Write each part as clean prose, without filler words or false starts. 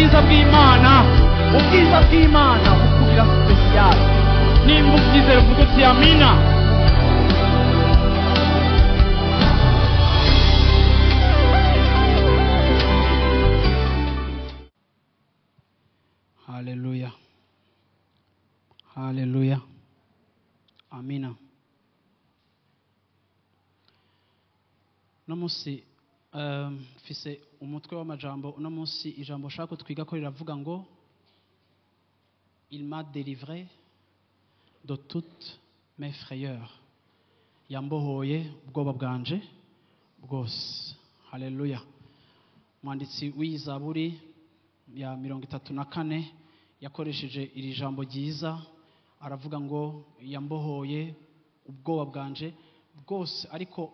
ubwiza bw'Imana, ubwiza bw'Imana bukubira special. Nimba ubyizera uvuga uti amina. Haleluya. Haleluya. Amina. No munsi mfise umutwe w'amajambo, uno munsi ijambo shaka twiga ko riravuga ngo il m'a délivré de toutes mes frayeurs. Yambohoye ubwoba bwanje bwose. Haleluya. Mwanditsi w'Izaburi ya 34 yakoresheje iri jambo ryiza, aravuga ngo yambohoye ubwoba bwanje bwose, ariko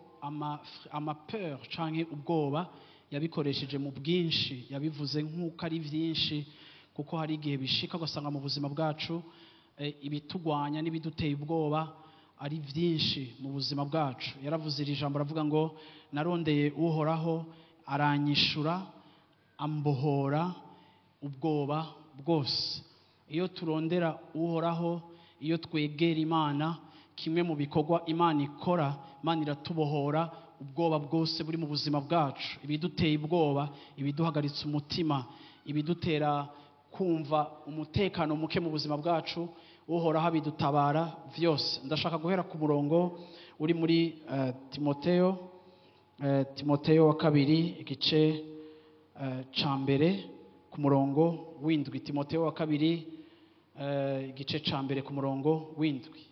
ama peur canke ubwoba yabikoresheje mu bwinshi, yabivuze nk'uko ari byinshi, kuko hari igihe bishika ugasanga mu buzima bwacu ibitugwanya n'ibiduteye ubwoba ari byinshi mu buzima bwacu. Yaravuze iri jambo aravuga ngo narondeye uhoraho aranyishura ambohora ubwoba bwose. Iyo turondera uhoraho, iyo twegera Imana, kimwe mu bikorwa Imana ikora, Imana iratubohora ubwoba bwose buri mu buzima bwacu, ibiduteye ubwoba, ibiduhagaritse umutima, ibidutera kumva umutekano muke mu buzima bwacu, uhoraho abidutabara vyose. Ndashaka guhera ku murongo uri muri Timoteyo wa kabiri igice ca mbere ku murongo w'indwi. Timoteyo wa kabiri igice ca mbere ku murongo w'indwi.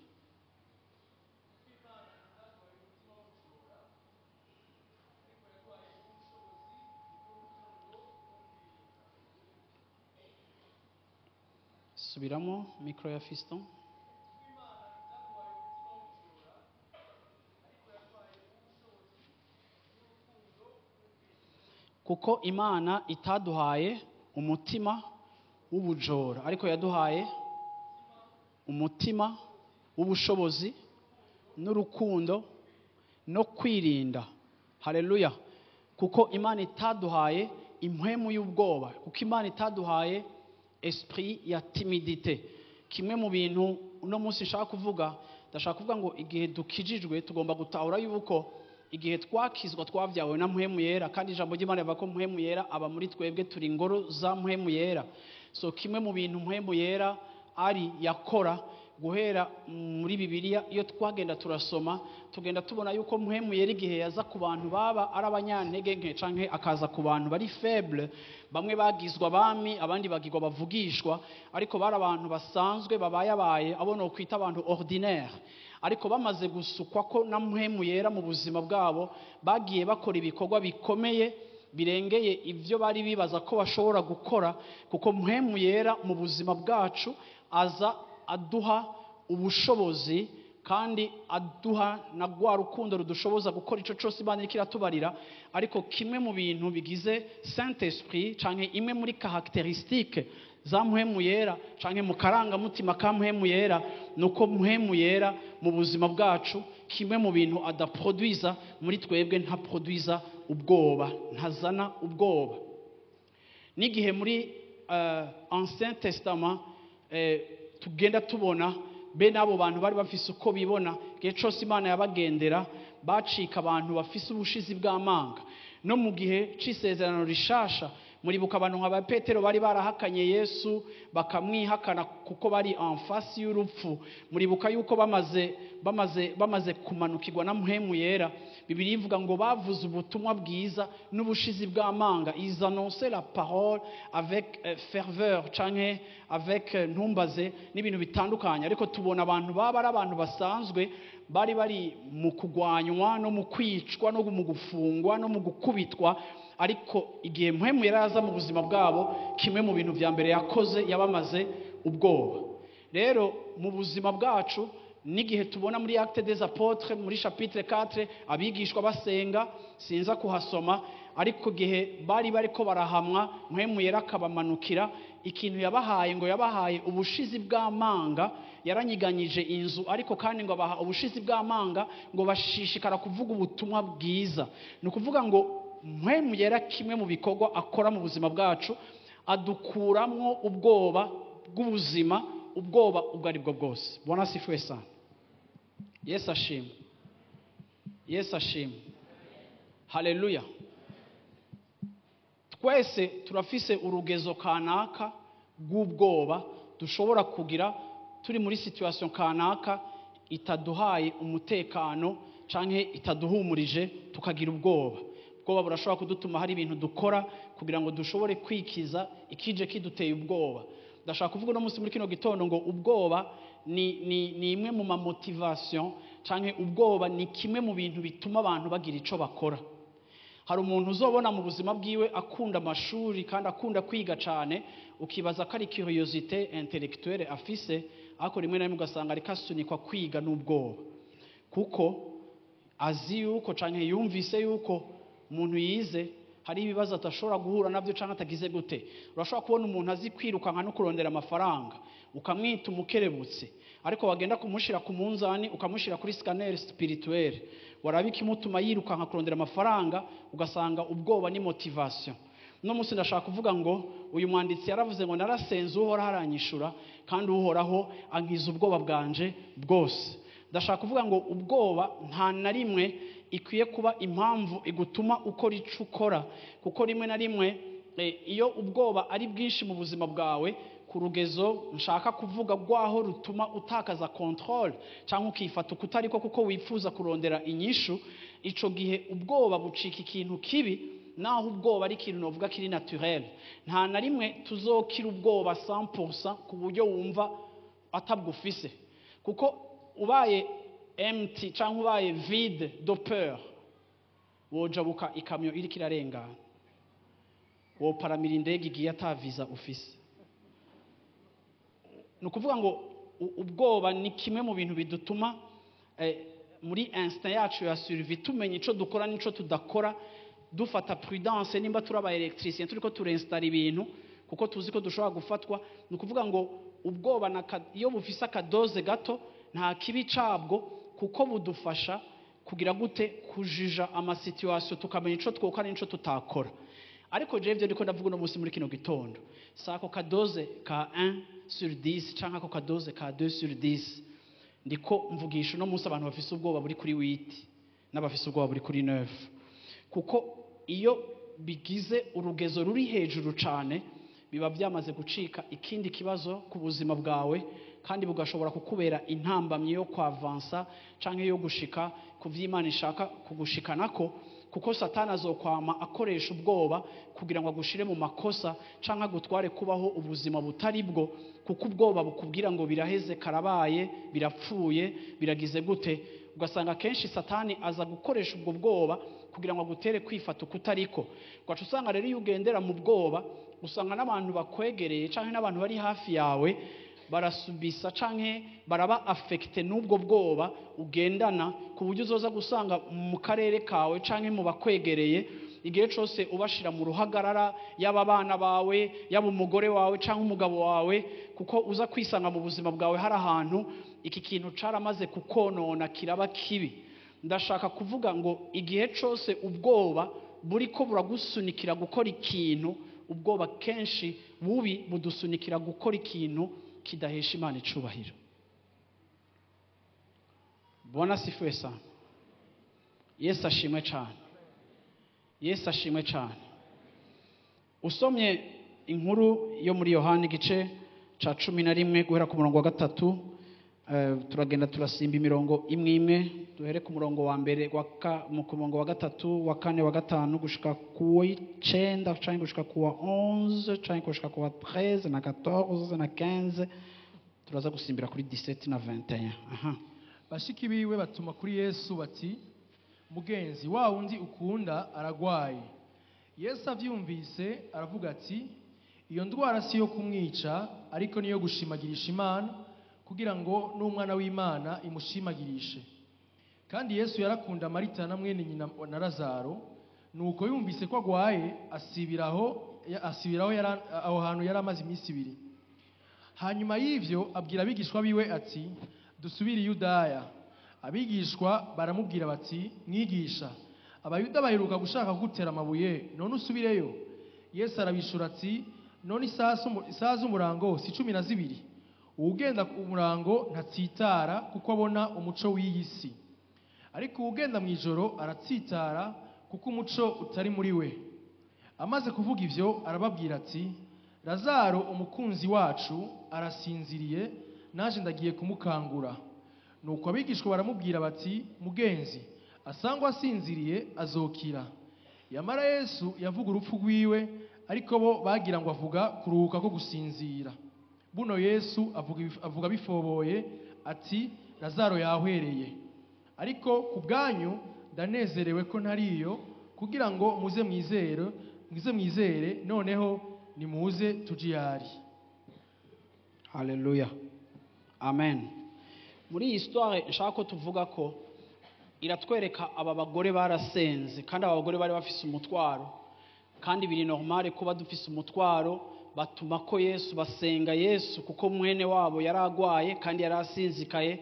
Subiramo mikro ya Fiston. Kuko Imana itaduhaye umutima w'ubujora, ariko yaduhaye umutima w'ubushobozi n'urukundo no kwirinda. Haleluya. Kuko Imana itaduhaye impwemu y'ubwoba, kuko Imana itaduhaye esprit ya timidite. Kimwe mu bintu uno munsi nshaka kuvuga, ndashaka kuvuga ngo igihe dukijijwe tugomba gutahura yuko igihe twakizwa twavyawe na mpwemu yera, kandi ijambo ry'Imana rivuga ko mpwemu yera aba muri twebwe, turi ingoro za mpwemu yera. So kimwe mu bintu mpwemu yera ari yakora guhera muri Bibiliya, iyo twagenda turasoma tugenda tubona yuko mpwemu yera igihe yaza ku bantu baba ari abanyantege nke canke akaza ku bantu bari faible, bamwe bagizwa abami abandi bagirwa bavugishwa, ariko bari abantu basanzwe babayabaye, abo no kwita abantu ordinaire, ariko bamaze gusukwa ko na mpwemu yera mu buzima bwabo, bagiye bakora ibikorwa bikomeye birengeye ivyo bari bibaza ko bashobora gukora, kuko mpwemu yera mu buzima bwacu aza aduha ubushobozi, kandi aduha na gwa rukundo rudushoboza gukora ico cyose Imana iriko iratubarira. Ariko kimwe mu bintu bigize Saint Esprit canke imwe muri caractéristique za mpwemu yera canke mu karangamutima ka mpwemu yera, nuko mpwemu yera mu buzima bwacu kimwe mu bintu adaproduiza muri twebwe, nta produiza ubwoba, ntazana ubwoba. N'igihe muri Ancien Testament tugenda tubona bene abo bantu bari bafise uko bibona, gihe cyose Imana yabagendera bacika abantu bafise ubushizi bw'amanga. No mu gihe c'isezerano rishasha muribuka abantu nka Petero bari barahakanye Yesu bakamwihakana kuko bari en face y'urupfu. Muribuka yuko bamaze kumanukirwa na mpwemu yera, Bibiliya ivuga ngo bavuze ubutumwa bwiza n'ubushizi bw'amanga. Ils annonçaient la parole avec ferveur canke avec ntumbaze n'ibintu bitandukanye. Ariko tubona abantu baba ari abantu basanzwe bari mu kugwanywa no mu kwicwa no mu gufungwa no mu gukubitwa, ariko igihe mpwemu yaraza mu buzima bwabo, kimwe mu bintu vya mbere yakoze yabamaze ubwoba. Rero mu buzima bwacu n'igihe tubona muri Actes des Apôtres muri chapitre 4 abigishwa basenga, sinza kuhasoma, ariko gihe bariko barahamwa mpwemu yera akabamanukira, ikintu yabahaye ngo yabahaye ubushizi bw'amanga, yaranyiganyije inzu, ariko kandi ngo abaha ubushizi bw'amanga ngo bashishikara kuvuga ubutumwa bwiza. Ni ukuvuga ngo mpwemu yera kimwe mu bikorwa akora mu buzima bwacu, adukuramwo ubwoba bw'ubuzima, ubwoba ubwo ari bwo bwose. Bwana asifiwe sana. Yesu ashimwe. Yesu ashimwe. Haleluya. Twese turafise urugezo kanaka rw'ubwoba dushobora kugira turi muri situation kanaka itaduhaye umutekano canke itaduhumurije tukagira ubwoba. Ubwoba burashobora kudutuma hari ibintu dukora kugira ngo dushobore kwikiza ikije kiduteye ubwoba. Ndashaka kuvuga no munsi muri kino gitondo ngo ubwoba ni imwe mu motivation canke ubwoba ni kimwe mu bintu bituma abantu bagira ico bakora. Hari umuntu uzobona mu buzima bwiwe akunda amashuri kandi akunda kwiga cyane, ukibaza ko ari curiosité intellectuelle afise, ariko rimwe na rimwe ugasanga ariko asunikwa kwiga n'ubwoba, kuko azi yuko canke yumvise yuko umuntu yize hari ibibazo atashobora guhura navyo canke atagize gute. Urashobora kubona umuntu azi kwirukanka no kurondera amafaranga ukamwita umukerebutse, ariko wagenda kumushira ku munzani ukamushira kuri scanner spirituel, warabika imutuma yirukanka kurondera amafaranga, ugasanga ubwoba ni motivation. No munsi ndashaka kuvuga ngo uyu mwanditsi yaravuze ngo narasenze uhora haranyishura kandi uhoraho ankiza ubwoba bwanje bwose. Ndashaka kuvuga ngo ubwoba nta na rimwe ikwiye kuba impamvu igutuma ukora ico ukora, kuko rimwe na rimwe iyo ubwoba ari bwinshi mu buzima bwawe ku rugezo nshaka kuvuga rwaho rutuma utakaza control cyangwa ukifata ukutariko kuko wifuza kurondera inyishu, ico gihe ubwoba bucika ikintu kibi, naho ubwoba ari ikintu novuga kiri naturel. Nta na rimwe tuzokira ubwoba 100% ku buryo wumva atabwufise, kuko ubaye empty cyangwa ubaye vide de peur, wojabuka ikamyo iri kirarengana, woparamira indege igiye ataviza ufise. Nukuvuga ngo ubwoba ni kimwe mu bintu bidutuma muri instinct yacu ya survie tumenya ico dukora n'ico tudakora, dufata prudence nimba turaba electricien turiko turinstalla ibintu kuko tuzi ko dushobora gufatwa. Nukuvuga ngo ubwoba iyo bufise akadoze gato nta kibi cabwo, kuko budufasha kugira gute kujija ama situation tukamenya ico twokora n'ico tutakora. Ariko je ivyo ndiko ndavuga no munsi muri kino gitondo, sako kadoze ka 1/10 canke ako kadoze ka 2/10, ndiko mvugisha no munsi abantu bafise ubwoba buri kuri 8 n'abafise ubwoba buri kuri 9, kuko iyo bigize urugezo ruri hejuru cane biba byamaze gucika ikindi kibazo ku buzima bwawe, kandi bugashobora kukubera intambamye yo kwavansa canke yo gushika ku vy'Imana ishaka kugushikanako, kuko Satani azokwama akoresha ubwoba kugira ngo agushire mu makosa canke agutware kubaho ubuzima butari bwo, kuko ubwoba bukubwira ngo biraheze, karabaye, birapfuye, biragize gute. Ugasanga kenshi Satani aza gukoresha ubwo bwoba kugira ngo agutere kwifata ukutariko. Kwacu usanga rero iyo ugendera mu bwoba, usanga n'abantu bakwegereye canke n'abantu bari hafi yawe barasubisa canke baraba affecté n'ubwo bwoba ugendana, ku buryo uzoza gusanga mu karere kawe canke mu bakwegereye igihe cyose ubashira mu ruhagarara, yaba abana bawe, yaba umugore wawe canke umugabo wawe, kuko uza kwisanga mu buzima bwawe hari ahantu iki kintu caramaze kukonona kiraba kibi. Ndashaka kuvuga ngo igihe cyose ubwoba buriko buragusunikira gukora ikintu, ubwoba kenshi bubi budusunikira gukora ikintu kidahesha Imana icubahiro. Bwana asifiwe sana. Yesu ashimwe cyane. Yesu ashimwe cyane. Usomye inkuru yo muri Yohana igice ca 11 guhera ku murongo wa 3, turagenda turasimba imirongo imwe imwe, duhere ku murongo wa mbere ku murongo wa 3, wa 4, wa 5 gushika ku 9 canke gushika ku 11 canke gushika ku 13 na 14 na 15, turaza gusimbira kuri 17 na 21. Bashiki biwe batuma kuri Yesu bati, mugenzi wa wundi ukunda aragwaye. Yesu avyumvise aravuga ati, iyo ndwara si yo kumwica, ariko niyo gushimagirisha Imana, kugira ngo n'umwana w'Imana imushimagirishe. Kandi Yesu yarakunda Marita na mwene nyina na Lazaro, nuko yumvise ko agwaye asibiraho aho hantu yaramaze iminsi 2. Hanyuma y'ivyo abwira abigishwa biwe ati, dusubire Yudaya. Abigishwa baramubwira bati, mwigisha, abayuda baheruka gushaka kugutera amabuye, none usubireyo? Yesu arabishura ati, none isaha z'umurango si 12. Uwugenda ku murango ntatsitara kuko abona umuco w'iyi si, ariko uwugenda mu ijoro aratsitara kuko umuco utari muri we. Amaze kuvuga ivyo arababwira ati, Lazaro umukunzi wacu arasinziriye, naje ndagiye kumukangura. Nuko abigishwa baramubwira bati, mugenzi, asangwa asinziriye azokira. Yamara Yesu yavuga urupfu rwiwe, ariko bo bagira ngo avuga kuruhuka ko gusinzira. Buno Yesu avuga bifoboye ati, Lazaro yahwereye. Ariko ku bwanyu ndanezerewe ko ntariyo, kugira ngo muze mwizere, noneho nimuze tujiyari. Haleluya, amen. Muri iyi histoire nshaka ko tuvuga ko iratwereka aba bagore barasenze, kandi aba bagore bari bafise umutwaro, kandi biri normal kuba dufise umutwaro. Batuma ko Yesu, basenga Yesu kuko mwene wabo yaragwaye kandi yarasinzikaye,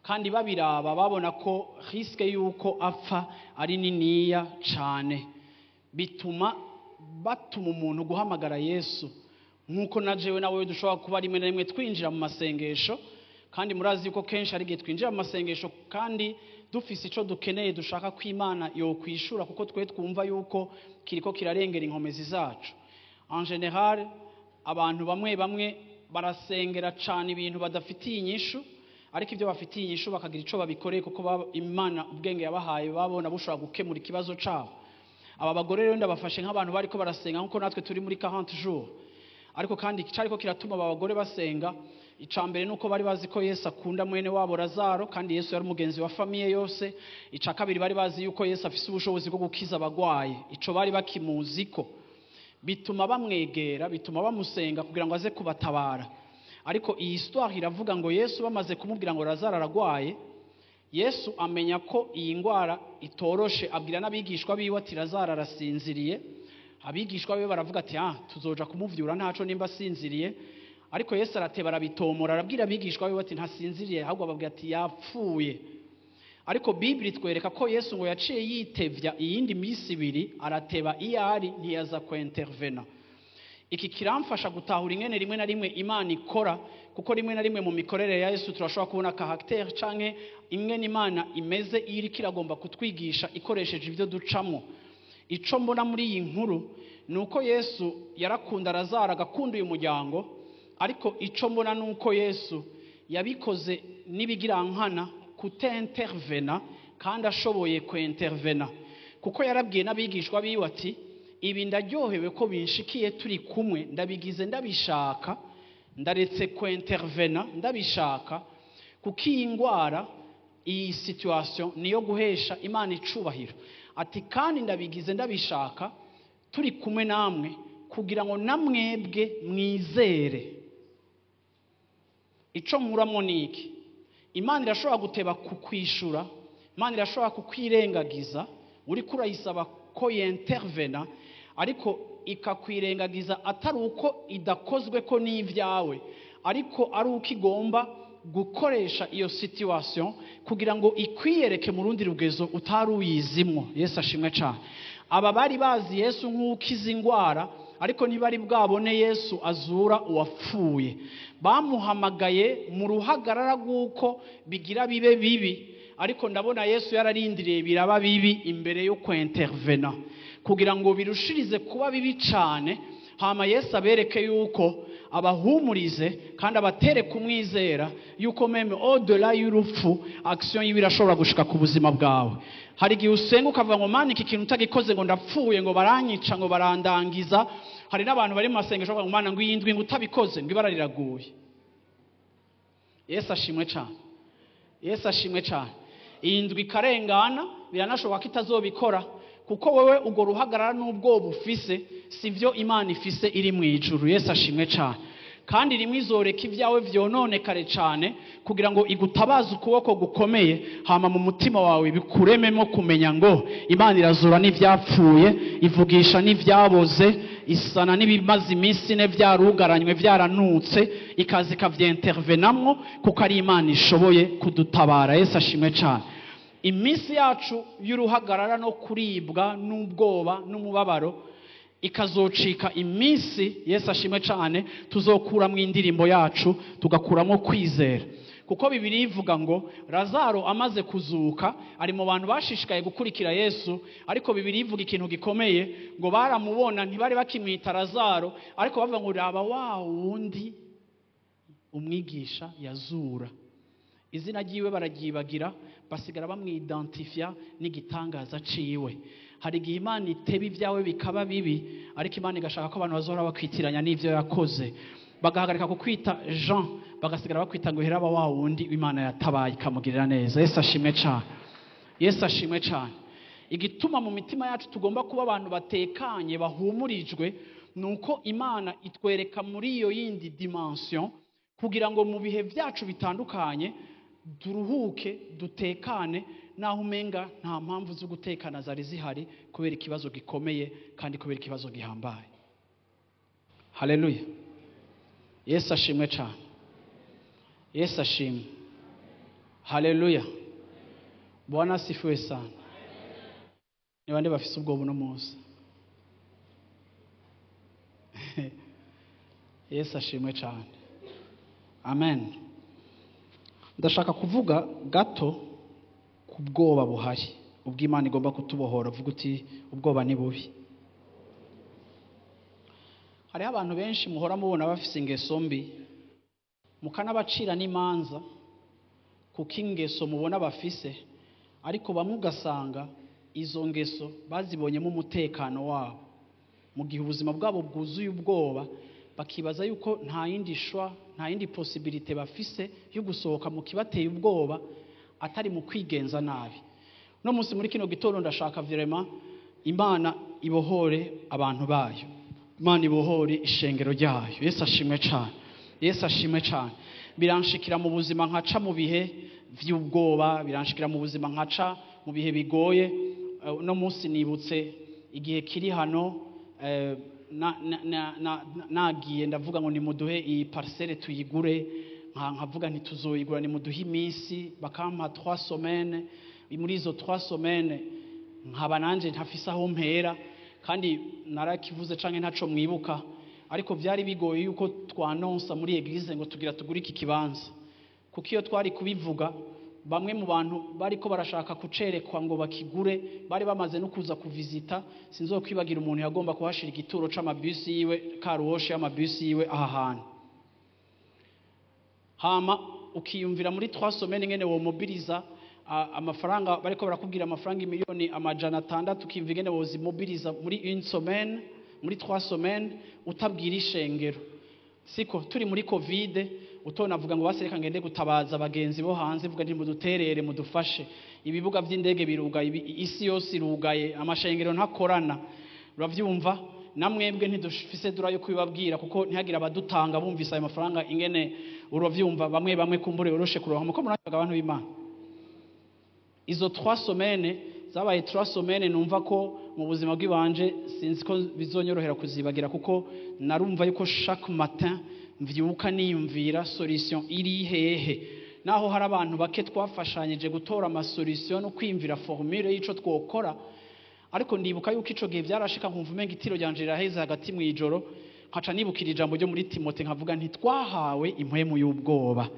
kandi babiraba babona ko riske yuko apfa ari niniya cyane. Batuma umuntu guhamagara Yesu, nkuko najewe nawe dushobora kuba rimwe na rimwe twinjira mu masengesho, kandi murazi yuko kenshi ari gihe twinjira mu masengesho kandi dufise ico dukeneye dushaka ko Imana yo kwishura, kuko twe twumva yuko kiriko kirarengera inkomezi zacu. En general abantu bamwe barasengera cyane ibintu badafitiye inyishu, ariko ibyo bafitiye inyishu bakagira ico babikoreye kuko Imana ubwenge yabahaye babona bushobora gukemura ikibazo cabo. Aba bagore rero ndabafashe nk'abantu bariko barasenga nkuko natwe turi muri 40 jours, ariko kandi cyariko kiratuma aba bagore basenga. Icambere nuko bari bazi ko Yesu akunda mwene wabo Lazaro, kandi Yesu yari umugenzi wa famiye yose. Ica kabiri bari bazi yuko Yesu afise ubushobozi bwo gukiza abagwaye, ico bari bakimuziko. Bituma bamwegera, bituma bamusenga kugira ngo aze kubatabara. Ariko iyi histoire iravuga ngo Yesu bamaze kumubwira ngo Lazaro aragwaye, Yesu amenya ko iyi ngwara itoroshe, abwira n'abigishwa biwe ati Lazaro arasinziriye. Abigishwa biwe baravuga ati tuzoja kumuvyura ntaco nimba asinziriye. Ariko Yesu arateba arabitomora, arabwira abigishwa biwe ati ntasinziriye, ahubwo ababwira ati yapfuye. Ariko Biblia itwereka ko Yesu ngo yaciye yitevya iyindi minsi 2, arateba iyari ntiyaza ko intervena. Iki kiramfasha gutahura ingene rimwe na rimwe Imana ikora, kuko rimwe na rimwe mu mikorere ya Yesu turashobora kubona caractère canke ingene Imana imeze iri kiragomba kutwigisha ikoresheje ibyo ducamo. Ico mbona muri iyi nkuru nuko Yesu yarakunda Lazaro, agakunda uyu muryango, ariko ico mbona nuko Yesu yabikoze nibigirankana kutintervena, kandi ashoboye kuintervena, kuko yarabwiye n'abigishwa biwe ati ibi ndaryohewe ko binshikiye turi kumwe, ndabigize ndabishaka, ndaretse kuintervena ndabishaka, kuko iyi ngwara, iyi situation niyo guhesha Imana icubahiro. Ati kandi ndabigize ndabishaka turi kumwe namwe kugira ngo namwebwe mwizere. Ico nkuramo niki, Imana irashobora guteba kukwishura, Imana irashobora kukwirengagiza uri kurayisaba ko yintervena, ariko ikakwirengagiza atari uko idakozwe ko n'ivyawe, ariko ari uko igomba gukoresha iyo situation kugira ngo ikwiyereke mu rundi rugezo utari uyizimwo. Yesu ashimwe cyane. Aba bari bazi Yesu nk'ukiza ingwara, ariko ntibari bwabone Yesu azura uwapfuye. Bamuhamagaye mu ruhagarara rw'uko bigira bibe bibi, ariko ndabona Yesu yararindiriye biraba bibi imbere yo kwintervena kugira ngo birushirize kuba bibi cyane. Hama Yesu abereke yuko abahumurize kandi abatere kumwizera yuko meme au-delà y'urupfu action yiwe irashobora gushika ku buzima bwawe. Hari gihe usenga ukavuga ngo Mana iki kintu utagikoze ngo ndapfuye, ngo baranyica, ngo barandangiza. Hari n'abantu bari mu masengesho bavuga ngo Mana ngo yindwi ngo utabikoze ngo ibara riraguye. Yesu ashimwe cyane. Yesu ashimwe cyane. Indwi karengana biranashoboka ko itazobikora, kuko wewe ugo ruhagarara n'ubwo bufise sivyo Imana ifise iri mu ijuru. Yesu ashimwe cyane. Kandi rimwe izoreka ibyawe vyononekare cyane kugira ngo igutabaze ukuboko gukomeye, hama mu mutima wawe bikurememo kumenya ngo Imana irazura n'ivyapfuye, ivugisha n'ivyaboze, isana n'ibimaze iminsi ne vyarugaranywe vyaranutse, ikazi kavyintervenamwo kuko ari Imana ishoboye kudutabara. Yesu ashimwe cyane. Iminsi yacu y'uruhagarara no kuribwa n'ubwoba n'umubabaro ikazocika iminsi, Yesu ashimwe cyane, tuzokuramo indirimbo yacu tugakuramo kwizera. Kuko Bibiliya ivuga ngo Lazaro amaze kuzuka ari mu bantu bashishikaye gukurikira Yesu, ariko Bibiliya ivuga ikintu gikomeye ngo baramubona ntibari bakimwita Lazaro, ariko bavuga ngo raba wa wundi umwigisha yazura. Izina ryiwe bararyibagira, basigara bamwidentifia n'igitangaza ciwe. Hari igihe Imana iteba ibyawe bikaba bibi, ariko Imana igashaka ko abantu bazohora bakwitiranya n'ivyo yakoze. Bagahagarika kukwita Jean, bagasigara bakwita ngo heraba wa wundi Imana yatabaye ikamugirira neza. Yesu ashimwe cyane. Yesu ashimwe cyane. Igituma mu mitima yacu tugomba kuba abantu batekanye, bahumurijwe, nuko Imana itwereka muri iyo yindi dimension, kugira ngo mu bihe byacu bitandukanye duruhuke, dutekane, naho umenga nta mpamvu zo gutekana zari zihari kubera ikibazo gikomeye kandi kubera ikibazo gihambaye. Haleluya. Yesu ashimwe cyane. Yesu ashimwe. Haleluya. Bwana asifiwe sana. Ni bande bafise ubwo buno munsi? Yesu ashimwe cyane. Amen. Ndashaka kuvuga gato ku bwoba buhari, ubw'Imana igomba kutubohora. Vuga uti ubwoba ni bubi. Hariho abantu benshi muhora mubona bafise ingeso mbi, mukanabacira n'imanza kuko ingeso mubona bafise, ariko bamwe ugasanga izo ngeso bazibonyemo umutekano wabo. Mu gihe ubuzima bwabo bwuzuye ubwoba, bakibaza yuko nta yindi possibility bafise yo gusohoka mu kibateye ubwoba atari mu kwigenza nabi. No munsi muri kino gitondo ndashaka vraiment Imana ibohore abantu bayo, Imana ibohore ishengero ryayo. Yesu ashimwe cyane. Yesu ashimwe cyane. Biranshikira mu buzima nkaca mu bihe vy'ubwoba, biranshikira mu buzima nkaca mu bihe bigoye. No munsi nibutse igihe kiri hano, nagiye ndavuga ngo nimuduhe iyi parcelle tuyigure, nkavuga ntituzoyigura, nimuduhe iminsi, bakampa 3 semaines. Muri izo 3 semaines nkaba nanje ntafise aho mpera, kandi narakivuze canke ntaco mwibuka, ariko byari bigoye yuko twanonsa muri eglise ngo tugira tugura iki kibanza. Kuko iyo twari kubivuga, bamwe mu bantu bariko barashaka kucerekwa ngo bakigure bari bamaze no kuza kuvizita. Sinzokwibagira umuntu yagomba kuhashira igituro c'amabisi yiwe, karuwoshe y'amabisi yiwe aha hantu. Hama ukiyumvira muri 3 semaines ngene wo mobiliza amafaranga, bariko barakubwira amafaranga miliyoni 600, ukimva ngene wo zimobiliza muri 1 semaine, muri 3 semaines utabwira ishengero. Siko turi muri covid, utonavuga ngo basereka ngende gutabaza abagenzi bo hanze, vuga nti muduterere mudufashe, ibibuga by'indege birugaye, isi yose irugaye, amashengero ntakorana. Uravyumva? Namwebwe ntidufise dura yo kubibabwira kuko ntihagira abadutanga bumvise ayo mafaranga ingene. Uravyumva? Bamwe kumbure yoroshe kuronka, muko muravuga abantu b'Imana. Izo 3 semaines zabaye 3 semaines numva ko mu buzima bw'ibanje sinzi ko bizonyorohera kuzibagira, kuko narumva yuko chaque matin mvyuka niyumvira solution iri hehe. Naho hari abantu bake twafashanyije gutora ama solution no kwimvira formule y'ico twokora, ariko ndibuka yuko ico gihe byarashika nkumva umenga itiro ryanje riraheze hagati mu ijoro, nkaca nibukira ijambo ryo muri Timote nkavuga nti twahawe impwemu y'ubwoba.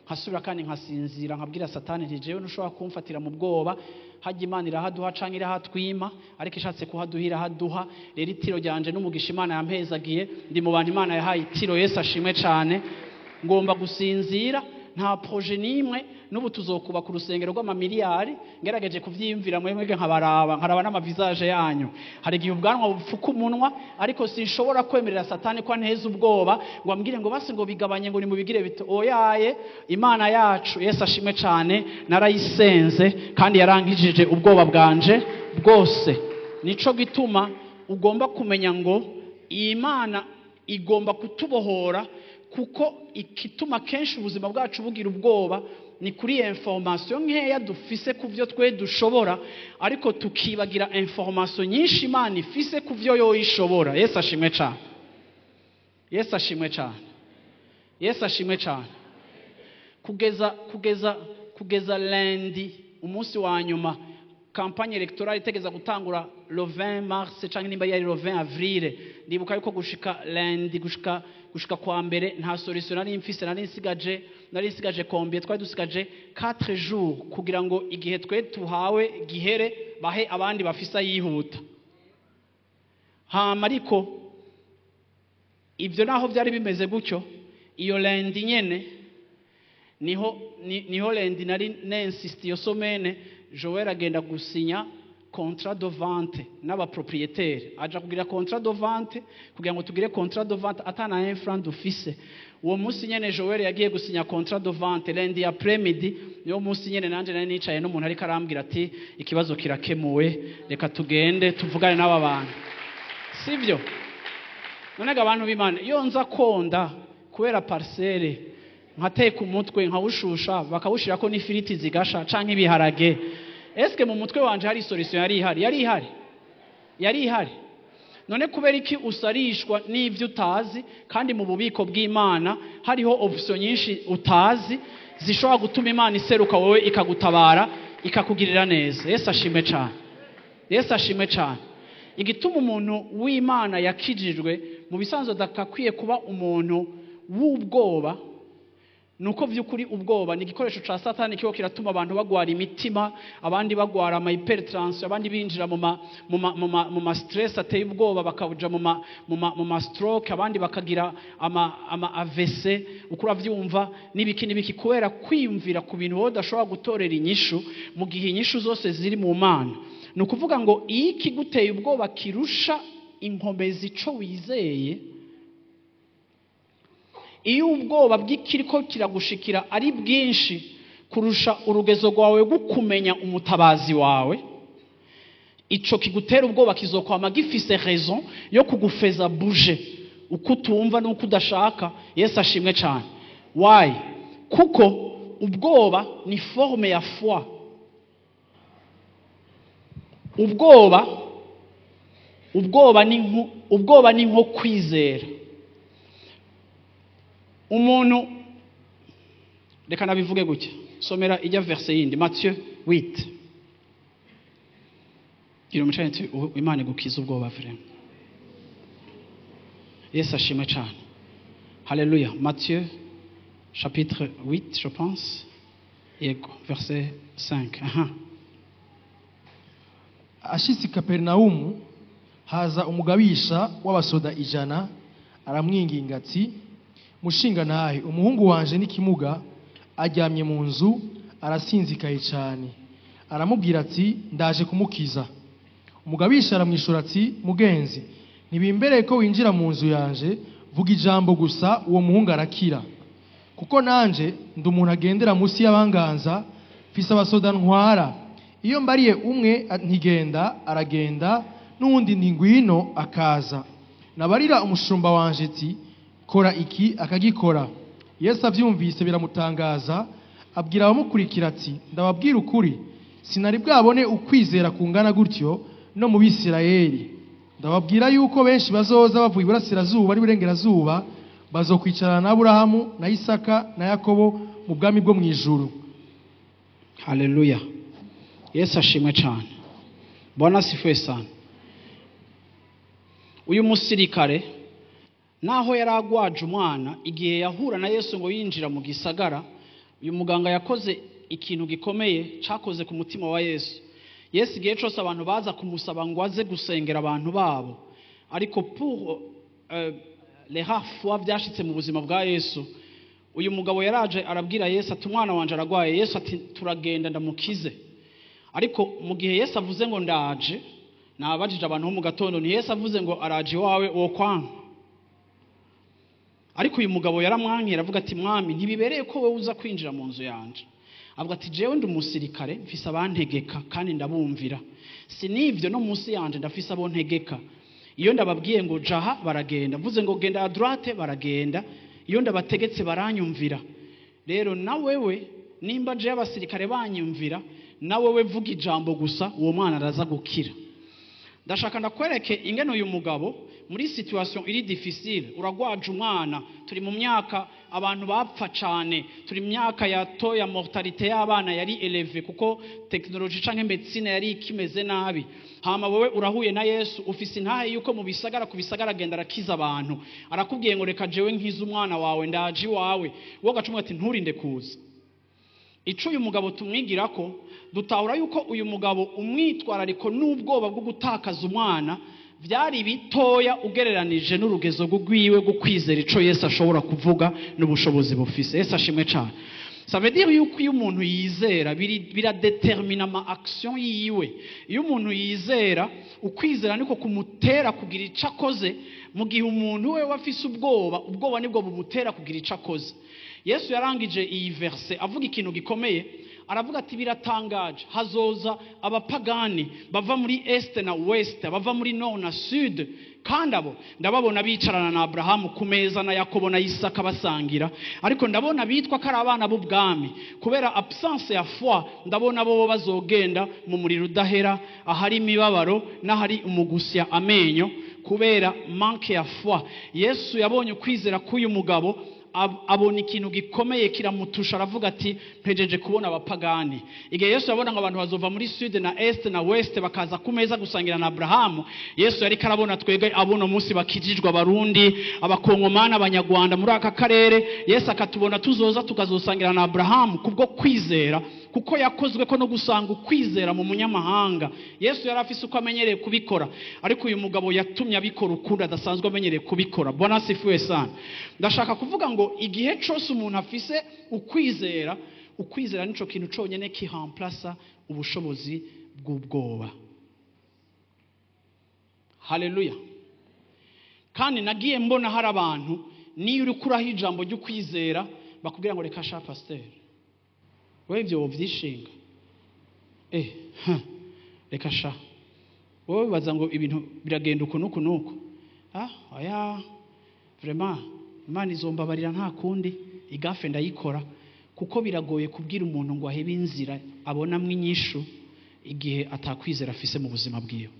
Nkasubira kandi nkasinzira nkabwira Satani nti jewe ntushobora kumfatira mu bwoba, hajya Imana irahaduha canke irahatwima, ariko ishatse kuhaduhira haduha. Rero itiro ryanje n'umugisha Imana yampezagiye, ndi mu bantu Imana yahaye itiro. Yesu ashimwe cyane. Ngomba gusinzira, nta projet nimwe. N'ubu tuzokuba ku rusengero rw'amamiliyari, ngerageje kuvyiyumvira mwebwe nkaraba n'amavisage yanyu. Hari igihe ubwanwa bupfuka umunwa, ariko sinshobora kwemerera Satani ko anteza ubwoba ngo ambwire ngo basi ngo bigabanye ngo ni mubigire bito. Oyaye, Imana yacu Yesu ashimwe cyane narayisenze kandi yarangijije ubwoba bwanje bwose. Nico gituma ugomba kumenya ngo Imana igomba kutubohora, kuko ikituma kenshi ubuzima bwacu bugira ubwoba ni kuri information nkeya dufise kuvyo twe dushobora, ariko tukibagira information nyinshi Imana ifise kuvyo yo ishobora. Yesu ashimwe cyane. Yesu ashimwe cyane. Yesu ashimwe cyane. Kugeza lundi umunsi wa nyuma campagne electorale itegeza gutangura le 20 mars canke nimba yari le 20 avril ndibuka yuko gushika lundi gushika kwa mbere nta solution nari mfise nari nsigaje combien twari dusigaje 4 jours kugira ngo igihe twe tuhawe gihere bahe abandi bafisa yihuta ariko ivyo naho byari bimeze gutyo iyo lundi nyene niho lundi nari n'insiste yo somene Joel agenda gusinya contrat de vente n'aba propriétaire aja kugira contrat de vente kugira ngo tugire contrat de vente atana un franc d'office uwo munsi nyene Joel yagiye gusinya contrat de vente lundi après-midi niyo munsi nyene nanje nari nicaye n'umuntu ari karambwira ati ikibazo kirakemuwe reka tugende tuvugane n'aba bantu sivyo none abantu b'Imana iyo nza konda kubera parcelle nkateka umutwe nkawushusha bakawushirako n'ifiriti zigasha canke ibiharage eske mu mutwe wanje hari solution yari ihari none kubera iki usarishwa n'ivyo utazi kandi mu bubiko bw'Imana hariho option nyinshi utazi zishobora gutuma Imana iseruka wowe ikagutabara ikakugirira neza Yesu ashimwe cyane igituma umuntu w'Imana yakijijwe mu bisanzwe dakakwiye kuba umuntu w'ubwoba nuko vyukuri ubwoba ni igikoresho ca Satani kiho kiratuma abantu bagwara imitima abandi bagwara ama hypertension abandi binjira mu ma stress ateye ubwoba bakabuja mu ma stroke abandi bakagira ama AVC ukura vyumva nibiki kubera kwiyumvira ku bintu wodashobora gutorera inyishu mu gihe inyishu zose ziri mu Mana nukuvuga ngo iki guteye ubwoba kirusha inkomezi ico wizeye iyo ubwoba bw'ikiriko kiragushikira ari bwinshi kurusha urugezo rwawe gukumenya umutabazi wawe ico kigutera ubwoba kizokwama gifise raison yo kugufeza bouger uko utumva nuko udashaka Yesu ashimwe cyane why kuko ubwoba ni forme ya foi ubwoba ni nko kwizera umuntu reka nabivuge gutya somera ijya verse yindi Matthieu 8 gira umucane Imana gukiza ubwoba vraiment Yesu ashimwe cyane Alléluia Matthieu chapitre 8 je pense yego verset 5 ashitse Kaperinaumu haza umugabisha w'abasoda 100 aramwinginga ati mushinga nahe umuhungu wanje n'ikimuga aryamye mu nzu arasinzikaye cyane aramubwira ati ndaje kumukiza umugabisha aramwishura ati mugenzi ntibimbereye ko winjira mu nzu yanje vuga ijambo gusa uwo muhungu arakira kuko nanje ndi umuntu agendera munsi y'abanganza mfise abasoda ntwara iyo mbariye umwe ntigenda aragenda n'uwundi ntingwino akaza nabarira umushumba wanje ati kora iki akagikora Yesu avyumvise biramutangaza abwira abamukurikira ati ndababwira ukuri sinari bwabone ukwizera kungana gutyo no mu Bisirayeli ndababwira yuko benshi bazoza bavuye iburasirazuba n'iburengerazuba bazokwicarana na Aburahamu na Isaka na Yakobo mu bwami bwo mu ijuru Haleluya Yesu ashimwe cyane Bwana sifiwe sana uyu musirikare naho yaragwaje umwana igihe yahura na Yesu ngo yinjira mu gisagara uyu muganga yakoze ikintu gikomeye cakoze ku mutima wa Yesu igihe cyose abantu baza kumusaba ngo aze gusengera abantu babo ariko pour les rares fois byashitse mu buzima bwa Yesu uyu mugabo yaraje arabwira Yesu ati umwana wanje aragwaye Yesu ati turagenda ndamukize ariko mu gihe Yesu avuze ngo ndaje nabajije abantu bo mu gatondo ni Yesu avuze ngo araje wawe wo kwanga ariko uyu mugabo yaramwankira avuga ati mwami ntibibereye ko wowe uza kwinjira mu nzu yanje avuga ati jewe ndi umusirikare mfise abantegeka kandi ndabumvira sinivyo no munsi yanje ndafise abo ntegeka iyo ndababwiye ngo jaha baragenda mvuze ngo genda à droite baragenda iyo ndabategetse baranyumvira rero na wewe nimba je abasirikare banyumvira na wewe vuga ijambo gusa uwo mwana araza gukira ndashaka ndakwereke ingene uyu mugabo muri situation iri difficile, uragwaje umwana, turi mu myaka abantu bapfa cyane, turi mu myaka ya mortalité y'abana yari élevée kuko technology canke medicine yari ikimeze nabi. Hama wowe urahuye na Yesu, ufise intahe yuko mu bisagara ku bisagara agenda arakiza abantu, arakubwiye ngo reka jewe nkiza umwana wawe, ndaje wawe, wowe gacumwe ati nturinde kuza. Ico uyu mugabo tumwigira ko dutahura yuko uyu mugabo umwitwarariko n'ubwoba bwo gutakaza umwana byari bitoya ugereranije n'urugezo rw'iwe gwo kwizera ico Yesu ashobora kuvuga n'ubushobozi bufise. Yesu ashimwe cyane. Ça veut dire yuko iyo umuntu yizera biradetermina ama action yiwe. Iyo umuntu yizera, ukwizera niko kumutera kugira ico akoze, mu gihe umuntu we wafise ubwoba nibwo bumutera kugira ico akoze. Yesu yarangije iyi verse avuga ikintu gikomeye, aravuga ati biratangaje, hazoza abapagani bava muri est na west, bava muri nord na sud, kandi abo ndababona bicarana na Abrahamu ku meza na Yakobo na Isaka basangira, ariko ndabona bitwa ko ari abana b'ubwami kubera absence ya foi. Ndabona bo bazogenda mu muriro udahera, ahari imibabaro n'ahari umugusya amenyo kubera manque ya foi. Yesu yabonye kwizera k'uyu mugabo, abona ikintu gikomeye kiramutusha, aravuga ati mpejeje kubona abapagani. Igihe Yesu yabona ngo abantu bazova muri sud na est na west bakaza ku meza gusangira na Abrahamu, Yesu yari karabona twege abona umunsi bakijijwe abarundi, abakongomana, abanyarwanda muri aka karere. Yesu akatubona tuzoza tukazosangira na Abrahamu kubwo kwizera, kuko yakozwe ko no gusanga ukwizera mu munyamahanga. Yesu yari afise uko amenyereye kubikora, ariko uyu mugabo yatumye abikora ukundi adasanzwe amenyereye kubikora. Bwana sifiwe sana. Ndashaka kuvuga ngo igihe cyose umuntu afise ukwizera nico kintu conyene kihamplasa ubushobozi bw'ubwoba. Haleluya. Kandi nagiye mbona hari abantu niyo uri kuraho ijambo ryo kwizera bakubwira ngo reka sha pasteur, wewe ivyo wovyishinga, reka sha wowe baza ngo ibintu biragenda uko nuko. Oya, vraiment Imana izombabarira nta kundi, igafe ndayikora, kuko biragoye kubwira umuntu ngo ahebe inzira abonamwe inyishu igihe atakwizera afise mu buzima bwiwe.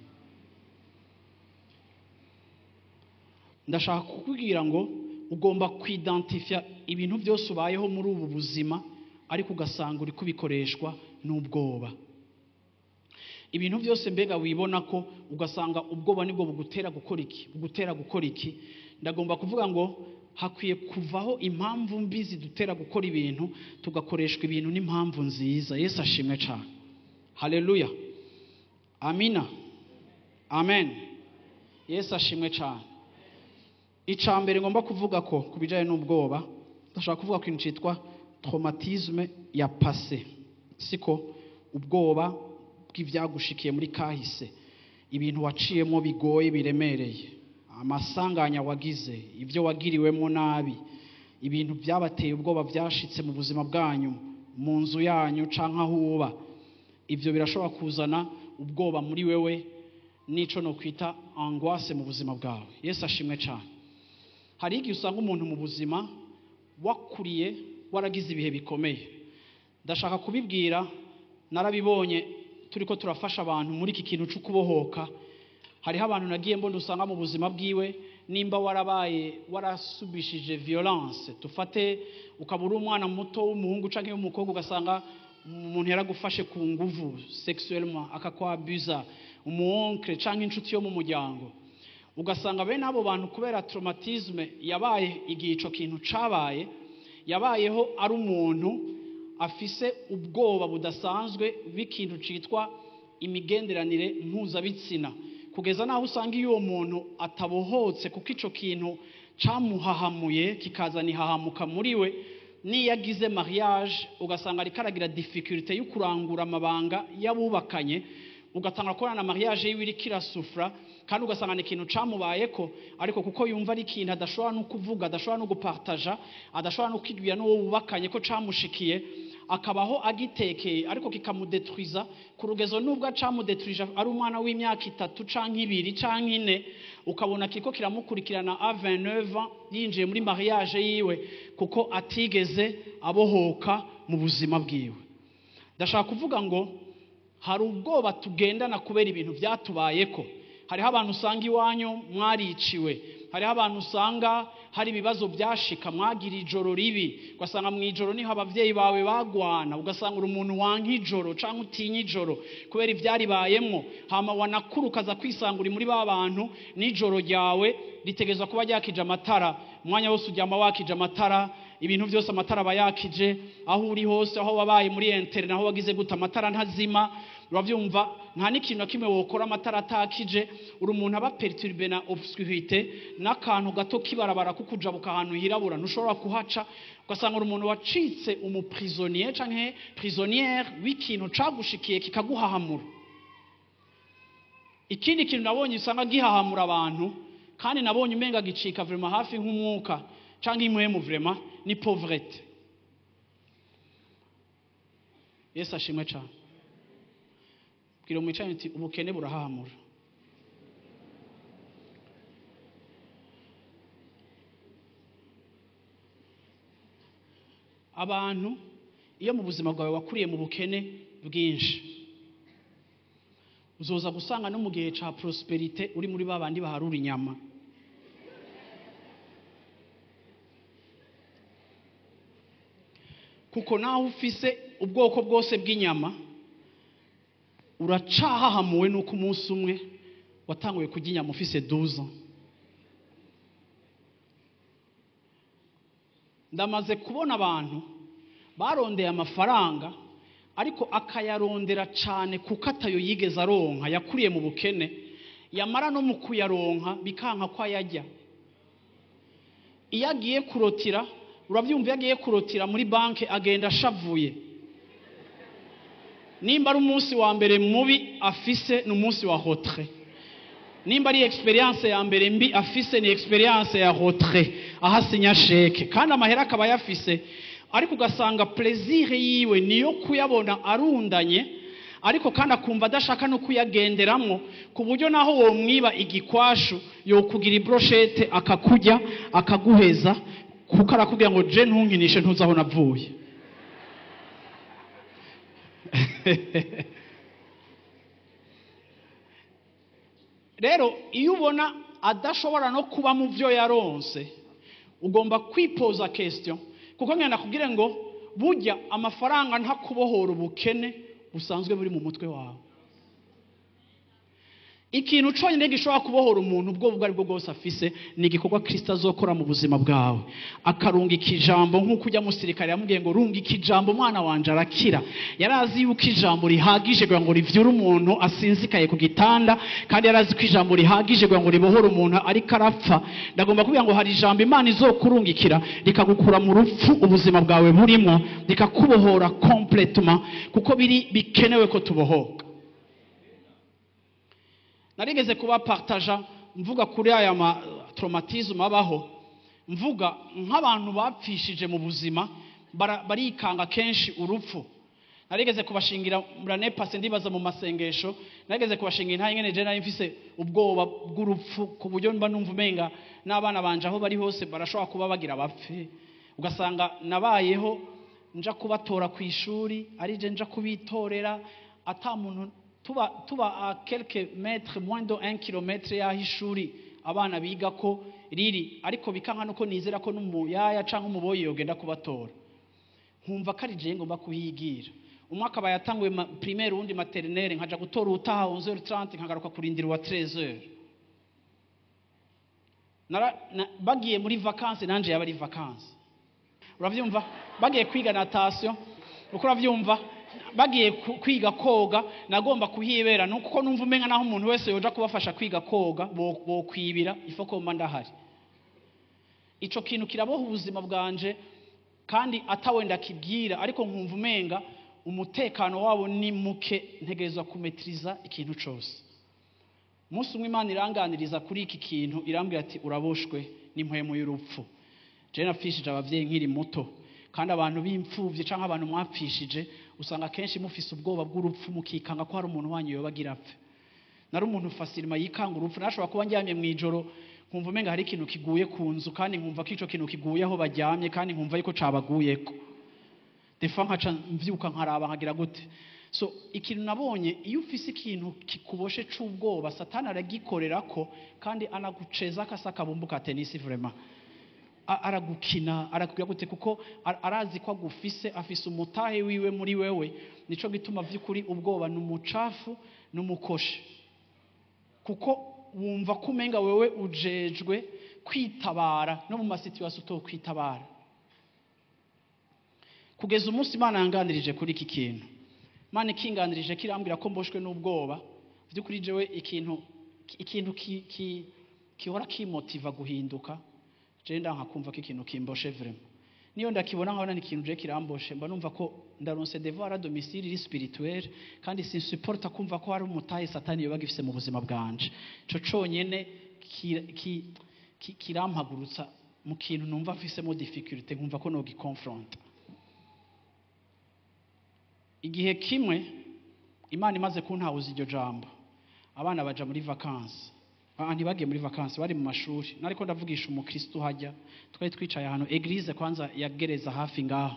Ndashaka kukubwira ngo ugomba kwidentifya ibintu byose ubayeho muri ubu buzima, ariko ugasanga uri kubikoreshwa n'ubwoba. Ibintu byose mbega wibona ko ugasanga ubwoba nibwo bugutera gukora iki, ndagomba kuvuga ngo hakwiye kuvaho impamvu mbi zidutera gukora ibintu, tugakoreshwa ibintu n'impamvu nziza. Yesu ashimwe cyane. Haleluya. Amina. Amen. Yesu ashimwe cyane. Icambere ngomba kuvuga ko kubijanye n'ubwoba, ndashaka kuvuga ko ikintu cyitwa traumatisme ya passé. Siko ubwoba bw'ivyagushikiye muri kahise, ibintu waciyemo bigoye biremereye, amasanganya wagize, ibyo wagiriwemo nabi, ibintu byabateye ubwoba byashitse mu buzima bwanyu, mu nzu yanyu canke aho uba. Ibyo birashobora kuzana ubwoba muri wewe, nico no kwita angoisse mu buzima bwawe. Yesu ashimwe cyane. Hari igihe usanga umuntu mu buzima wakuriye waragize ibihe bikomeye. Ndashaka kubibwira, narabibonye turiko turafasha abantu muri iki kintu cyo kubohoka. Hariho abantu nagiye mbona usanga mu buzima bwiwe nimba warasubishije violence, tufate ukabura umwana muto w'umuhungu canke w'umukobwa ugasanga umuntu yaragufashe ku nguvu sexuellement akakwabuza, umuonkre canke inshuti yo mu muryango, ugasanga bene abo bantu kubera traumatisme yabaye igihe ico kintu cabaye, yabayeho ari umuntu afise ubwoba budasanzwe b'ikintu citwa imigenderanire mpuzabitsina, kugeza naho usanga iyo muntu atabohotse kuko ico kintu camuhahamuye kikazana ihahamuka muri we. Niyagize mariage ugasanga ari karagira difficulté yo kurangura amabanga yabubakanye, ugatanga kubona na mariage yiwe iri kirasufra, kandi ugasanga ni ikintu camubayeko, ariko kuko yumva ari ikintu adashobora no kuvuga, adashobora no gupartager, adashobora no kwigwira n'uwo bubakanye ko camushikiye, akabaho agitekeye, ariko kikamudetruiza ku rugezo nubwo camudetruje ari umwana w'imyaka 3 canke 2 canke 4, ukabona kiko kiramukurikirana a 29 ans yinjiye muri mariage yiwe kuko atigeze abohoka mu buzima bwiwe. Ndashaka kuvuga ngo hari ubwoba tugendana kubera ibintu byatubayeko, hariho abantu usanga iwanyu mwariciwe, hariho abantu usanga hari ibibazo byashika, mwagira ijoro ribi, ugasanga mu ijoro niho abavyeyi bawe bagwana, ugasanga uri umuntu wanka ijoro canke utinya ijoro kubera ivyaribayemwo, hama wanakuru ukaza kwisanga uri muri ba bantu n'ijoro ryawe ritegezwa kuba ryakije amatara, umwanya wose uryama wakije amatara, ibintu byose amatara aba yakije, aho uri hose, aho wabaye muri internet, aho wagize guta amatara ntazima. Uravyumva, nta n'ikintu na kimwe wokora amatara atakije, uri umuntu aba perturbé na obscurité, n'akantu gato kibarabara kukujabuka ahantu hirabura ntushobora kuhaca, ugasanga uri umuntu wacitse umuprisonnier canke prisonnière w'ikintu cagushikiye kikaguhahamura. Ikindi kintu nabonye usanga gihahamura abantu, kandi nabonye umenga gicika vraiment hafi nk'umwuka canke impwemu vraiment, ni pauvreté. Yesu ashimwe cyane. Bwira umwicanyi uti ubukene burahahamura. Abantu iyo mu buzima bwawe wakuriye mu bukene bwinshi, uzoza gusanga no mu gihe ca prosperité uri muri babandi baharura inyama. Kuko naho ufise ubwoko bwose bw'inyama, uracahahamuwe nuko umunsi umwe watanguye kurya inyama ufise 12 ans. Ndamaze kubona abantu barondeye amafaranga ariko akayarondera cyane kuko atayo yigeze aronka, yakuriye mu bukene, yamara no mu kuyaronka bikanka ko ayajya. Iyo agiye kurotira, urabyumva, yagiye kurotira muri banke agenda ashavuye. Nimba ari umunsi wa mbere mubi afise n'umunsi wa retrait, nimba ari experience ya mbere mbi afise ni experience ya retrait, ahasinya sheke kandi amahera akaba yafise, ariko ugasanga plaisir yiwe niyo kuyabona arundanye, ariko kandi akumva adashaka no kuyagenderamo, ku buryo naho wo mwiba igikwashu yo kugira ibrochette akakujya akaguheza, kuko arakubwira ngo je ntunkinishe ntuzaho navuye. Rero iyo ubona adashobora no kuba mu byo yaronse, ugomba kwipoza question, kuko ngenda kubwire ngo burya amafaranga ntakubohora ubukene busanzwe buri mu mutwe wawe. Ikintu cyonyine gishobora kubohora umuntu ubwo ari bwo bwose afise ni igikorwa Kristo azokora mu buzima bwawe, akarunga ikijambo nk'uko ujya musirikare yamubwiye ngo runga ikijambo mwana wanje arakira. Yarazi yuko ijambo rihagije kugira ngo rivyure umuntu asinzikaye ku gitanda, kandi yarazi ko ijambo rihagije kugira ngo ribohore umuntu ariko arapfa. Ndagomba kuvuga ngo hari ijambo Imana izokurungikira rikagukura mu rupfu ubuzima bwawe burimo, rikakubohora complètement, kuko bikenewe ko tubohoka. Narigeze kuba partager mvuga kuri aya traumatisme abaho, mvuga nk'abantu bapfishije mu buzima barikanga kenshi urupfu. Narigeze kubashingira murane passe ndibaza mu masengesho, narigeze kubashingira nta nyene je nari mfise ubwoba bw'urupfu ku buryo mba numva umenga n'abana banje aho bari hose barashobora kuba bagira bapfe. Ugasanga nabayeho nja kubatora ku ishuri, ari je nja kubitorera, ata muntu tuba a quelques mètres, moins de 1 kilomètre ya ishuri abana biga ko riri, ariko bikanka nuko nizera ko n'umuyaya canke umuboyi yogenda kubatora. Nkumva kari je ngomba kuhigira. Umwaka bayatanguye primaire undi maternelle, nkaja gutora utaha 11h30 nkagaruka kurindira wa 13h. Bagiye muri vacances nanje yaba ari vacances. Uravyumva? Bagiye kwiga natation, uko uravyumva? Bagiye kwiga koga, nagomba kuhibera nuko numva umenga naho umuntu wese yoja kubafasha kwiga koga bo kwibira ifoko mba ndahari. Ico kintu kiraboha ubuzima bwanje kandi atawenda kibwira, ariko nkumva umenga umutekano wabo ni muke, ntegerezwa kumetriza ikintu cyose. Umunsi umwe Imana iranganiriza kuri iki kintu, irambwira ati uraboshwe n'impwemu y'urupfu. Je napfishije abavyeyi nkiri muto, kandi abantu b'imfuvye canke abantu mwapfishije usanga kenshi mufise ubwoba bw'urupfu, mukikanga ko hari umuntu wanyu yobagira apfe. Nari umuntu facilement yikanga urupfu, nashobora kuba njyamye mu ijoro nkumva umenga hari ikintu kiguye ku nzu, kandi nkumva ko ico kintu kiguye aho baryamye, kandi nkumva yuko cabaguyeko. Defa nkaca mvyuka nkaraba nkagira gute, So ikintu nabonye, iyo ufise ikintu kikuboshe c'ubwoba, satani aragikorerako kandi anaguceza akabumbu ka tenisi vraiment. Aragukina, arakubwira gute kuko arazi ko agufise, afise umutahe wiwe muri wewe. Nico gituma vy'ukuri ubwoba n'umucafu n'umukoshe, kuko wumva kumenga wewe ujejwe kwitabara no mu masituation utokwitabara. Kugeza umunsi Imana yanganirije kuri iki kintu, Imana ikinganirije kirambwira ko mboshwe n'ubwoba. Vy'ukuri jewe ikintu kihora kimotiva guhinduka, je ndankakumva ko ikintu kimboshe vraiment. Niyo ndakibona nkabona n'ikintu je kiramboshe, mba numva ko ndaronse devoir à domicile iri spirituel, kandi sinsupporta kumva ko hari umutahe satani yoba gifise mu buzima bwanje. Ico conyene kirampagurutsa mu kintu numva mfisemo difficulté, nkumva ko no giconfronta. Igihe kimwe Imana imaze kuntawuza iryo jambo, abana baja muri vacances. Ntibagiye muri vacances, bari mu mashuri. Nariko ndavugisha umukristo hajya, twari twicaye ahantu eglise kwanza yagereza hafi ngaho.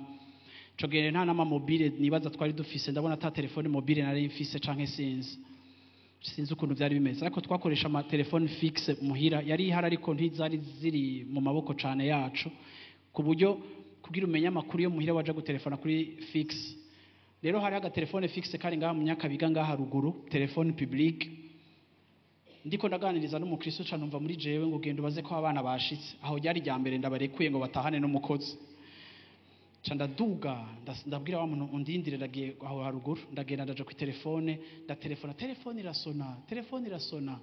Cogere nta nama mobile nibaza twari dufise, ndabona ata telefone mobile nari mfise canke sinzi ukuntu byari bimeze, ariko twakoresha ama telefone fixe muhira. Yari ihari ariko ntizari ziri mu maboko cane yacu, ku buryo kugira umenye amakuru yo muhira waja gutelefona kuri fixe. Rero hari aga telefone fixe kari ngaha mu Nyakabiga ngaha ruguru, telefone public. Ndiko ndaganiriza n'umukristo cyane, numva muri jewe ngo genda ubaze ko abana bashitse. Aho ryari rya mbere ndabarekuye ngo batahane n'umukozi. Canda duga ndabwira wa muntu undindire, ndagiye aho haruguru, ndagenda ndaje ku telefone, telefone irasona.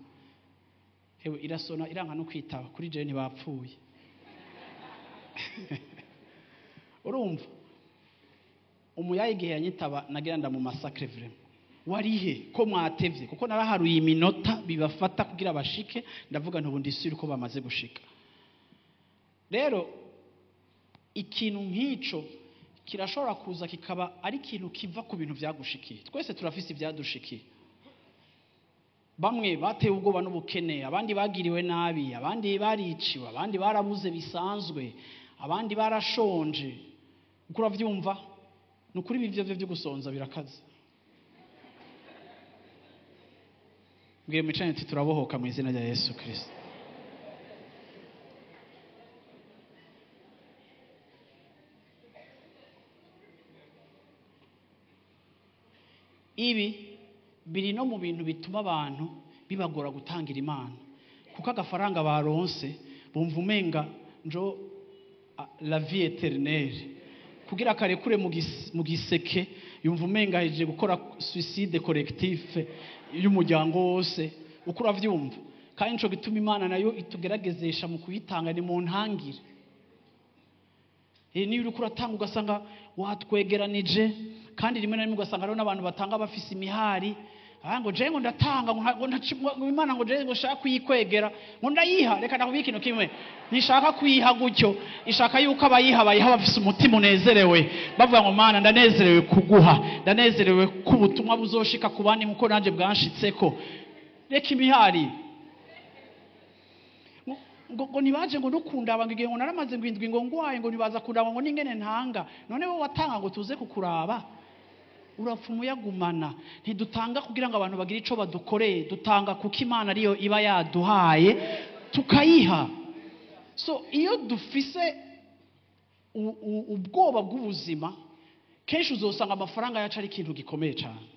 Hewe irasona iranka no kwitaba, kuri jewe ntibapfuye. Urumva umuyaye igihe yanyitaba nagira ndamu massacre vraiment. Warihe ko mwatevye, kuko naraharuye iminota bibafata kugira bashike, ndavuga ntubundi siri ko bamaze gushika. Rero ikintu nk'ico kirashobora kuza kikaba ari ikintu kiva ku bintu vyagushikiye. Twese turafise ivyadushikiye. Bamwe batewe ubwoba n'ubukene, abandi bagiriwe nabi, abandi bariciwe, abandi barabuze bisanzwe, abandi barashonje. Ukura vyumva nukuri bivyo byo gusonza birakaze. Ngiye micane turabohoka mu izina rya Yesu Kristo. Ibi biri no mu bintu bituma abantu bibagora gutangira Imana, kuko agafaranga baronse bumva umenga njo la vie éternelle, kugira karekure mu giseke yumva umenga heje gukora suicide collectif y'umuryango wose. Ukura vyumva kandi nico gituma Imana nayo itugeragezesha mu kuyitanga ni mu ntangire. Niyo uri kuratanga ugasanga watwegeranije, kandi rimwe na rimwe ugasanga rero n'abantu batanga bafise imihari. Ngo je ngo ndatanga ngo Imana ngo je ngo shaka kuyikwegera ngo ndayiha. Reka ndakubika ikintu kimwe, nishaka kuyiha gutyo, ishaka yuko abayiha bafise umutima unezerewe, bavuga ngo Mana ndanezerewe kuguha, ndanezerewe kubutumwa buzoshika ku bandi muko nanje bwanshitseko. Reka imihari ngo nibaje ngo nukundaba ngo igihe ngo naramaze ngwindwi ngo ngwaye ngo nibaza kundaba ngo ningene ntanga. None wowe watanga ngo tuze kukuraba, urapfa umuyagumana. Ntidutanga kugira ngo abantu bagire ico badukoreye, dutanga kuko Imana ariyo iba yaduhaye tukayiha. So iyo dufise ubwoba bw'ubuzima, kenshi uzosanga amafaranga yacu ari ikintu gikomeye cyane.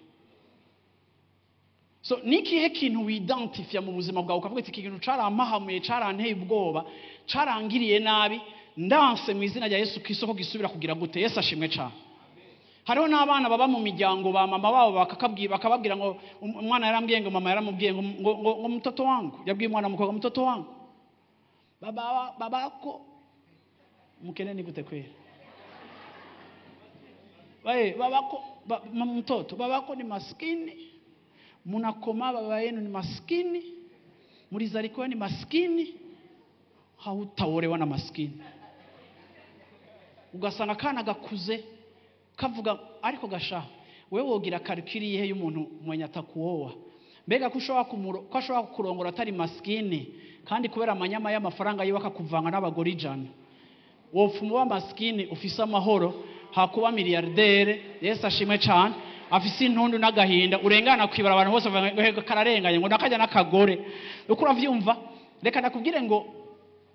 So nikihe kintu widentifia mu buzima bwawe ukavuga ati ikintu carampahamuye, caranteye ubwoba, carangiriye nabi, ndanse mu izina rya Yesu Kristo ko gisubira kugira gute. Yesu ashimwe cyane. Hariho n'abana baba mu miryango ba mama babo bakababwira ngo umwana yarambwiye ngo mama yaramubwiye ngo mtoto wangu, yabwiye umwana mukobwa mtoto wangu, babako mukene ni gute kweli, babako mtoto, babako ni maskini, munakoma baba yenu ni maskini, mulizalikiwa ni maskini, hautaolewa na maskini. Ugasanga kana gakuze kavuga ariko gasha wewe wogira karikiri ihe y'umuntu mwenye atakuoa, mbega kushobora kurongora atari maskini kandi kubera amanyama y'amafaranga yiwe akakuvanga n'abagore 100. Wopfuma wa maskini ufise amahoro hakuba miliyardere. Yesu ashimwe cyane. afise intundu n'agahinda urengana kwibara abantu bose bavuga kararenganye ngo nakajya n'akagore uko uravyumva. Reka nakubwire ngo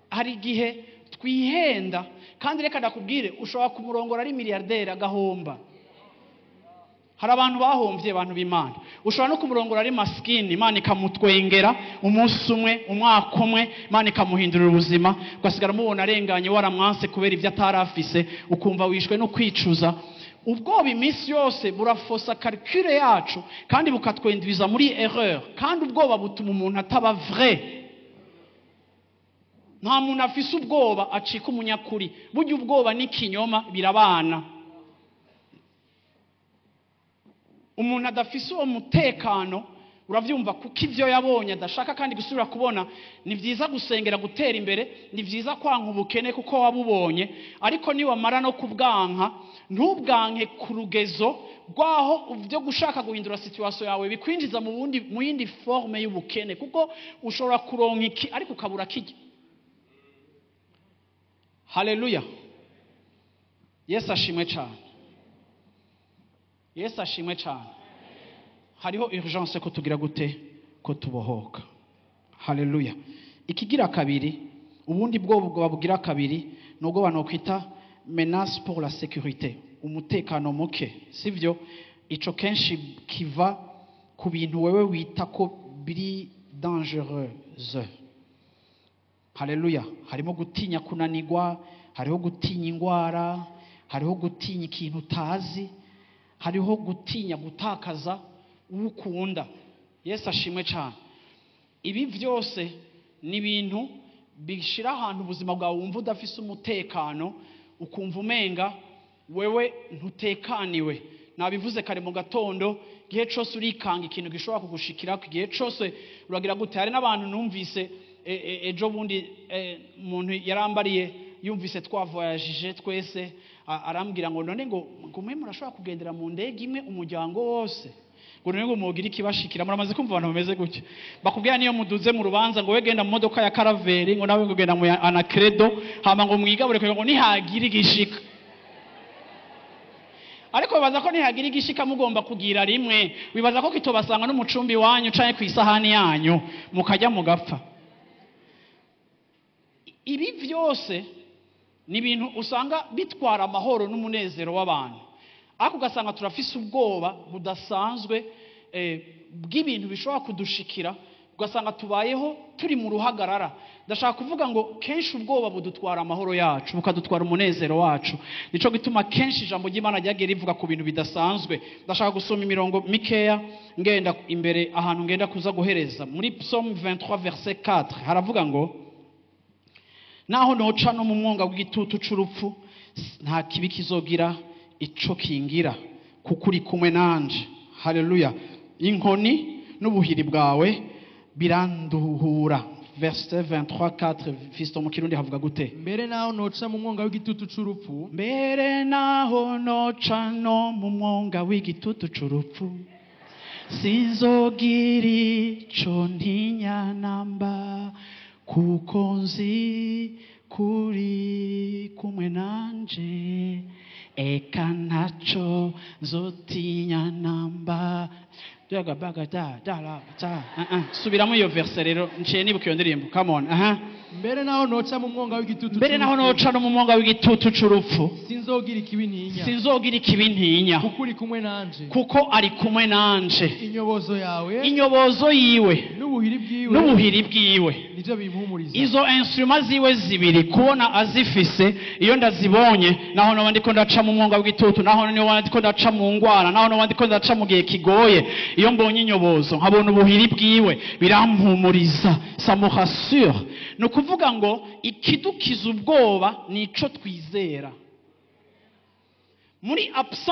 hari igihe twihenda, kandi reka nakubwire ushobora kumurongora ari miliyarderi agahomba. Hari abantu bahomvye, abantu b'Imana. Ushobora no kumurongora ari maskini, Imana ikamutwengera umunsi umwe, umwaka umwe, Imana ikamuhindurira ubuzima, ugasigara mubona arenganye waramwanse kubera ivyo atarafise, ukumva wishwe no kwicuza. Ubwoba iminsi yose burafosa calcule yacu kandi bukatwendwiza muri erreur, kandi ubwoba butuma umuntu ataba vrai. Nta muntu afise ubwoba acika umunyakuri. Burya ubwoba n'ikinyoma birabana. Umuntu adafise uwo mutekano, uravyumva, kuko ivyo yabonye adashaka kandi gusubira kubona. Ni vyiza gusengera gutera imbere, ni vyiza kwanka ubukene kuko wabubonye, ariko ni wamara no kubwanka, ntubwanke ku rugezo rwaho byo gushaka guhindura situation yawe bikwinjiza mu yindi forme y'ubukene, kuko ushobora kuronka iki ariko ukabura kijya. Haleluya. Yesu ashimwe cyane. Yesu ashimwe cyane. Hariho urgence ko tugira gute ko tubohoka. Haleluya. Ikigira kabiri, ubundi bwo bugira kabiri nubwo abantu kwita menace pour la sécurité, umutekano muke, sivyo? Ico kenshi kiva ku bintu wewe wita ko biri dangereuse. Haleluya. Harimo gutinya kunanirwa, hariho gutinya ingwara, hariho gutinya ikintu utazi, hariho gutinya gutakaza ukunda. Yesu ashimwe cyane. Ibi byose ni ibintu bishira ahantu ubuzima bwawe wumva udafise umutekano, ukumva umenga wewe ntutekaniwe. Nabivuze kare mu gatondo, gihe cyose urikanga ikintu gishobora kugushikira, gihe cyose uragira gute. Hari n'abantu numvise ejo bundi umuntu yarambariye yumvise twavoyagije twese, arambwira ngo none ngo mwe murashobora kugendera mu ndege imwe umuryango wose, ngo none ngo mugira ikibashikira. Muramaze kumva abantu bameze gutya, bakubwira niyo muduze mu rubanza ngo we genda mu modoka ya Caraveri, ngo nawe ngo genda mu Anacredo, hama ngo mwigabure ngo nihagira igishika. Ariko bibaza ko nihagira igishika mugomba kugira rimwe, bibaza ko kitobasanga no mucumbi wanyu canke ku isahani yanyu mukajya mugapfa. Ibi byose ni ibintu usanga bitwara amahoro n'umunezero w'abantu, ariko ugasanga turafise ubwoba budasanzwe bw'ibintu bishobora kudushikira, ugasanga tubayeho turi mu ruhagarara. Ndashaka kuvuga ngo kenshi ubwoba budutwara amahoro yacu, bukadutwara umunezero wacu. Nico gituma kenshi ijambo ry'Imana ryagiye rivuga ku bintu bidasanzwe. Ndashaka gusoma imirongo mikeya ngenda imbere ahantu ngenda kuza guhereza. Muri Psalm 23 verset 4 haravuga ngo, naho noca no mu mwonga w'igitutu c'urupfu, nta kibi kizogira ico kingira, kuko uri kumwe nanje. Haleluya. Inkoni n'ubuhiri bwawe biranduhura. Verset 23:4 Fisto mu Kirundi havuga gute? Mbere naho noca mu mwonga w'igitutu c'urupfu, mbere naho noca no mu mwonga w'igitutu c'urupfu, sinzogira ico ntinya namba, kuko nzi kuri kumwe nanje, eka ntaco nzotinya namba. Subiramo iyo verse rero, nciye nibuka iyo ndirimbo. Come on. Mbere naho noca mu mwonga w'igitutu, mbere naho noca no mu mwonga w'igitutu c'urupfu, sinzogira ikibi ntinya, sinzogira ikibi ntinya, kuko uri kumwe nanje, kuko ari kumwe nanje. Inyobozo yawe, inyobozo yiwe n'ubuhiri bwiwe nivyo bimpumuriza. Izo instruments ziwe zibiri kubona azifise, iyo ndazibonye, naho no ndiko ndaca mu mwonga w'igitutu, naho no ndiko ndaca mu ngwara, naho no ndiko ndaca mu gihe kigoye, iyo mbonye inyobozo nkabona ubuhiri bwiwe birampumuriza. Ça me rassure. No kuvuga ngo ikidukiza ubwoba nico twizera. Muri absence